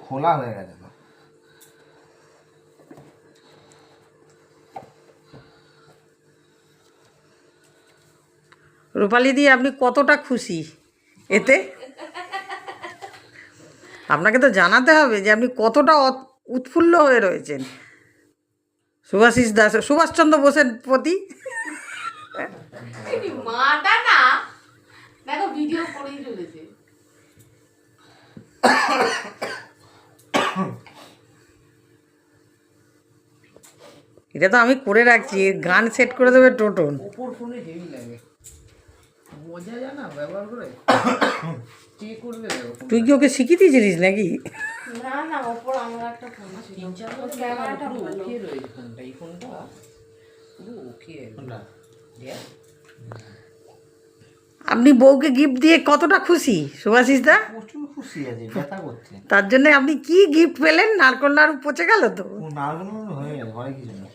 খোলা হয়ে গেছে তো। রূপালী দি, আপনি কতটা খুশি এতে? আপনাকে তো জানাতে হবে যে আপনি কতটা উৎফুল্ল হয়ে রয়েছেন সুভাষিস দাস, সুভাষচন্দ্র বোসের প্রতি। মাটা না, দেখো ভিডিও করেই চলেছে। এটা তো আমি করে রাখছি, গান সেট করে দেবে টোটন। ওপর ফোনে হেভি লাগে, বোঝা যায় না ব্যবহার করে কে করবে। তুই কি ওকে শিখিয়ে দিয়েছিলিস নাকি? না না, ওপর আমার একটা ফোন ছিল, ওর ক্যামেরাটা ভালো। ওকে রয়েছে ফোনটা, এই ফোনটা পুরো ওকে। আপনি বউকে গিফট দিয়ে কতটা খুশি সুভাষিস দা? প্রচুর খুশি আছে, ব্যথা করছে। তার জন্য আপনি কি গিফট পেলেন? নারকল নাড়ু পচে গেল তো? নাড়াগুলো হয়ে গেছে, হয় কিছু না।